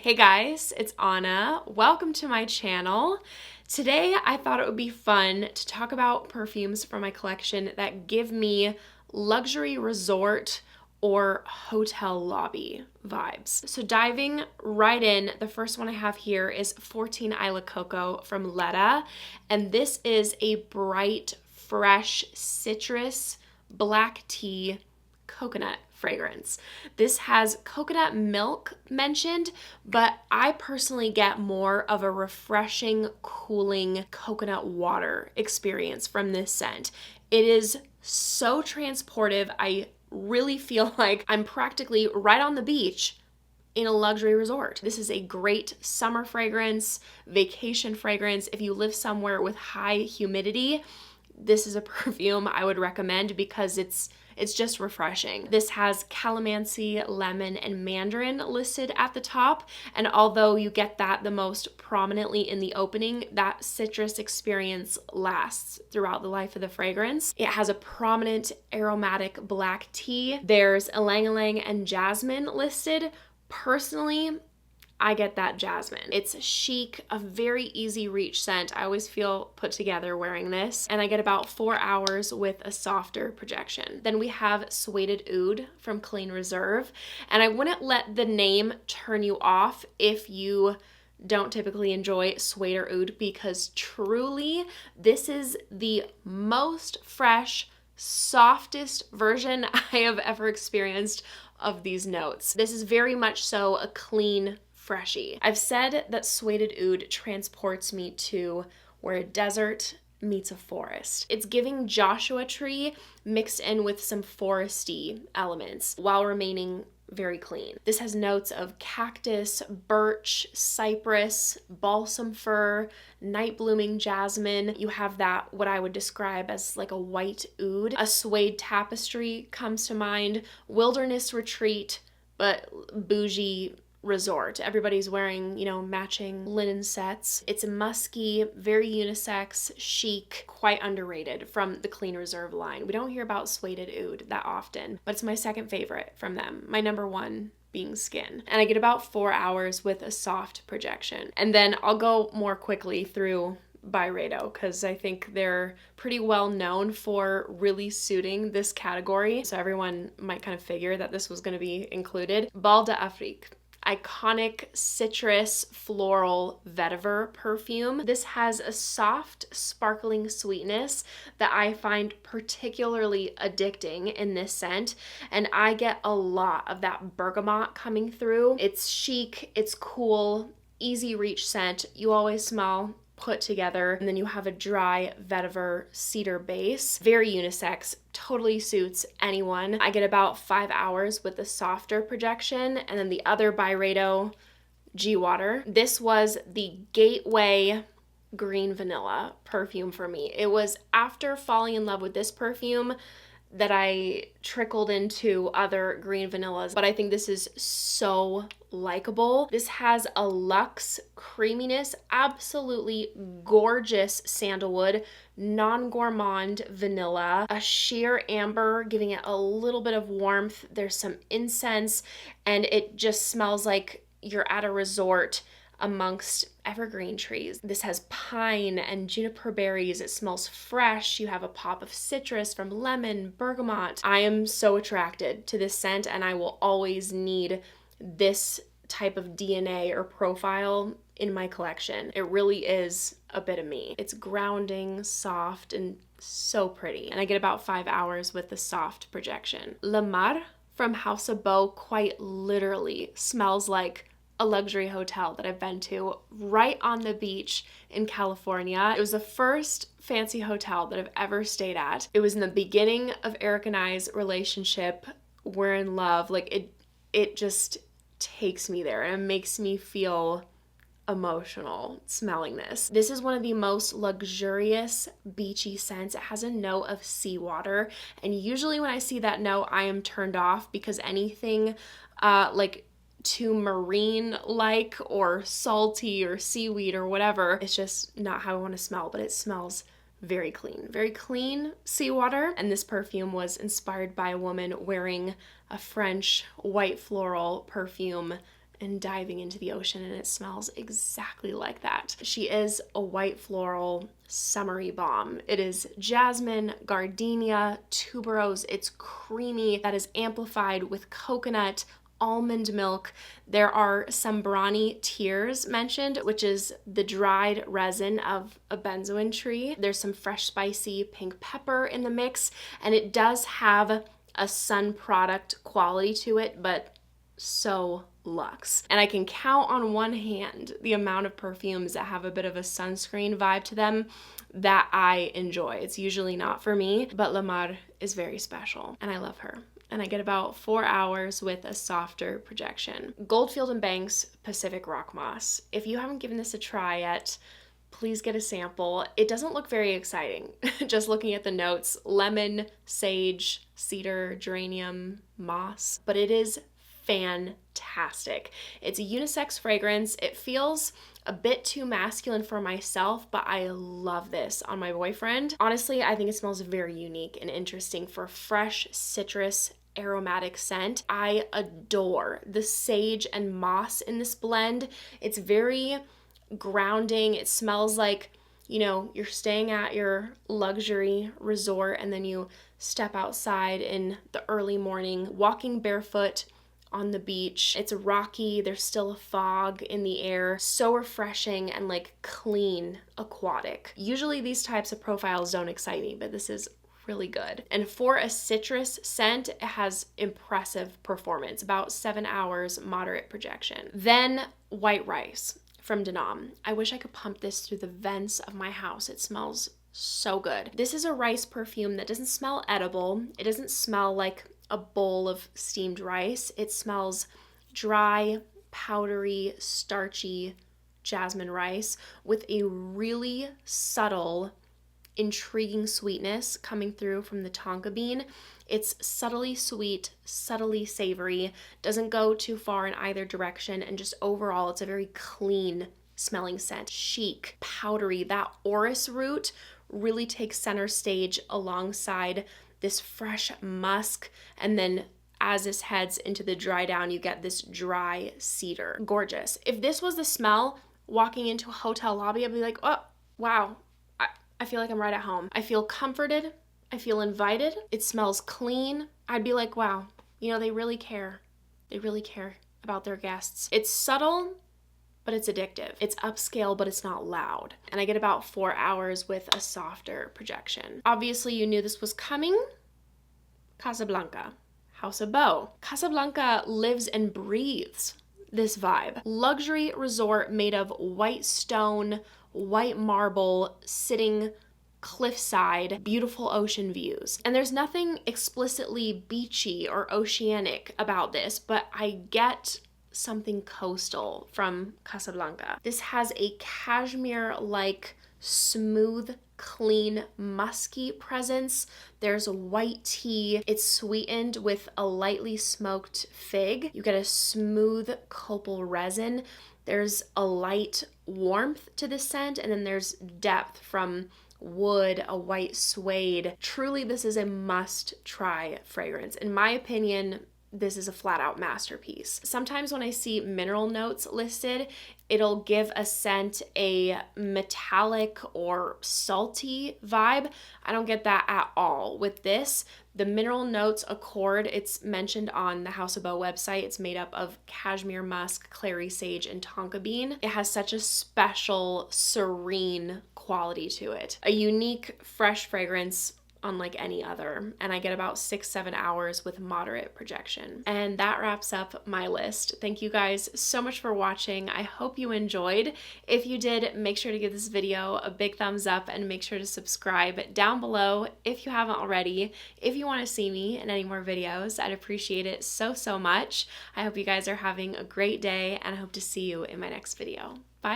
Hey guys, it's Anna. Welcome to my channel. Today I thought it would be fun to talk about perfumes from my collection that give me luxury resort or hotel lobby vibes. So diving right in, the first one I have here is 14 Isla Coco from Ledda, and this is a bright, fresh citrus black tea coconut fragrance. This has coconut milk mentioned, but I personally get more of a refreshing, cooling coconut water experience from this scent. It is so transportive. I really feel like I'm practically right on the beach in a luxury resort. This is a great summer fragrance, vacation fragrance. If you live somewhere with high humidity, this is a perfume I would recommend because it's just refreshing. This has calamansi, lemon, and mandarin listed at the top, and although you get that the most prominently in the opening, that citrus experience lasts throughout the life of the fragrance. It has a prominent aromatic black tea. There's ylang-ylang and jasmine listed. Personally, I get that jasmine. It's chic, a very easy reach scent. I always feel put together wearing this, and I get about 4 hours with a softer projection. Then we have Sueded Oud from Clean Reserve, and I wouldn't let the name turn you off if you don't typically enjoy Sueded Oud, because truly this is the most fresh, softest version I have ever experienced of these notes. This is very much so a clean freshie. I've said that Sueded Oud transports me to where a desert meets a forest. It's giving Joshua tree mixed in with some foresty elements while remaining very clean. This has notes of cactus, birch, cypress, balsam fir, night blooming jasmine. You have that, what I would describe as like a white oud. A suede tapestry comes to mind. Wilderness retreat, but bougie resort. Everybody's wearing, matching linen sets. It's a musky, very unisex, chic, quite underrated from the Clean Reserve line. We don't hear about Sueded Oud that often, but it's my second favorite from them. My number one being Skin. And I get about 4 hours with a soft projection. And then I'll go more quickly through Byredo because I think they're pretty well known for really suiting this category. So everyone might kind of figure that this was going to be included. Bal d'Afrique. Iconic citrus floral vetiver perfume. This has a soft, sparkling sweetness that I find particularly addicting in this scent, and I get a lot of that bergamot coming through. It's chic, it's cool, easy reach scent. You always smell put together, and then you have a dry vetiver cedar base. Very unisex, totally suits anyone. I get about 5 hours with the softer projection, and then the other Byredo G Water. This was the gateway green vanilla perfume for me. It was after falling in love with this perfume that I trickled into other green vanillas, but I think this is so likable. This has a luxe creaminess, absolutely gorgeous sandalwood, non-gourmand vanilla, a sheer amber giving it a little bit of warmth. There's some incense, and it just smells like you're at a resort amongst evergreen trees. This has pine and juniper berries. It smells fresh. You have a pop of citrus from lemon, bergamot. I am so attracted to this scent, and I will always need this type of DNA or profile in my collection. It really is a bit of me. It's grounding, soft, and so pretty. And I get about 5 hours with the soft projection. Le Mar from House of Beau quite literally smells like a luxury hotel that I've been to right on the beach in California. It was the first fancy hotel that I've ever stayed at. It was in the beginning of Eric and I's relationship. We're in love. Like it just takes me there, and it makes me feel emotional smelling this. This is one of the most luxurious beachy scents. It has a note of seawater, and usually when I see that note, I am turned off because anything like too marine-like or salty or seaweed or whatever, it's just not how I want to smell, but it smells very clean seawater. And this perfume was inspired by a woman wearing a French white floral perfume and diving into the ocean, and it smells exactly like that. She is a white floral summery bomb. It is jasmine, gardenia, tuberose. It's creamy. That is amplified with coconut, almond milk. There are some brownie tears mentioned, which is the dried resin of a benzoin tree. There's some fresh spicy pink pepper in the mix, and it does have a sun product quality to it, but so luxe. And I can count on one hand the amount of perfumes that have a bit of a sunscreen vibe to them that I enjoy. It's usually not for me, but La Mar is very special, and I love her. And I get about 4 hours with a softer projection. Goldfield & Banks Pacific Rock Moss. If you haven't given this a try yet, please get a sample. It doesn't look very exciting. Just looking at the notes, lemon, sage, cedar, geranium, moss, but it is fantastic. It's a unisex fragrance. It feels a bit too masculine for myself, but I love this on my boyfriend. Honestly, I think it smells very unique and interesting for fresh citrus aromatic scent. I adore the sage and moss in this blend. It's very grounding. It smells like, you know, you're staying at your luxury resort and then you step outside in the early morning, walking barefoot on the beach. It's rocky, there's still a fog in the air. So refreshing and like clean, aquatic. Usually these types of profiles don't excite me, but this is really good. And for a citrus scent, it has impressive performance, about 7 hours, moderate projection. Then white rice from Denom. I wish I could pump this through the vents of my house. It smells so good. This is a rice perfume that doesn't smell edible. It doesn't smell like a bowl of steamed rice. It smells dry, powdery, starchy jasmine rice with a really subtle, intriguing sweetness coming through from the tonka bean. It's subtly sweet, subtly savory, doesn't go too far in either direction, and just overall it's a very clean smelling scent. Chic, powdery. That orris root really takes center stage alongside this fresh musk, and then as this heads into the dry down, you get this dry cedar. Gorgeous. If this was the smell walking into a hotel lobby, I'd be like, oh, wow, I feel like I'm right at home. I feel comforted. I feel invited. It smells clean. I'd be like, wow, you know, they really care. They really care about their guests. It's subtle, but it's addictive. It's upscale, but it's not loud. And I get about 4 hours with a softer projection. Obviously, you knew this was coming. Casablanca, House of Beau. Casablanca lives and breathes this vibe. Luxury resort made of white stone, white marble, sitting cliffside, beautiful ocean views. And there's nothing explicitly beachy or oceanic about this, but I get something coastal from Casablanca. This has a cashmere-like, smooth, clean, musky presence. There's a white tea. It's sweetened with a lightly smoked fig. You get a smooth copal resin. There's a light warmth to the scent, and then there's depth from wood, a white suede. Truly, this is a must-try fragrance. In my opinion, this is a flat-out masterpiece. Sometimes when I see mineral notes listed, it'll give a scent a metallic or salty vibe. I don't get that at all. With this, the mineral notes accord. It's mentioned on the House of Beau website. It's made up of cashmere musk, clary sage, and tonka bean. It has such a special, serene quality to it. A unique, fresh fragrance unlike any other, and I get about 6-7 hours with moderate projection. And that wraps up my list. Thank you guys so much for watching. I hope you enjoyed. If you did, make sure to give this video a big thumbs up and make sure to subscribe down below if you haven't already. If you want to see me in any more videos, I'd appreciate it so much. I hope you guys are having a great day, and I hope to see you in my next video. Bye.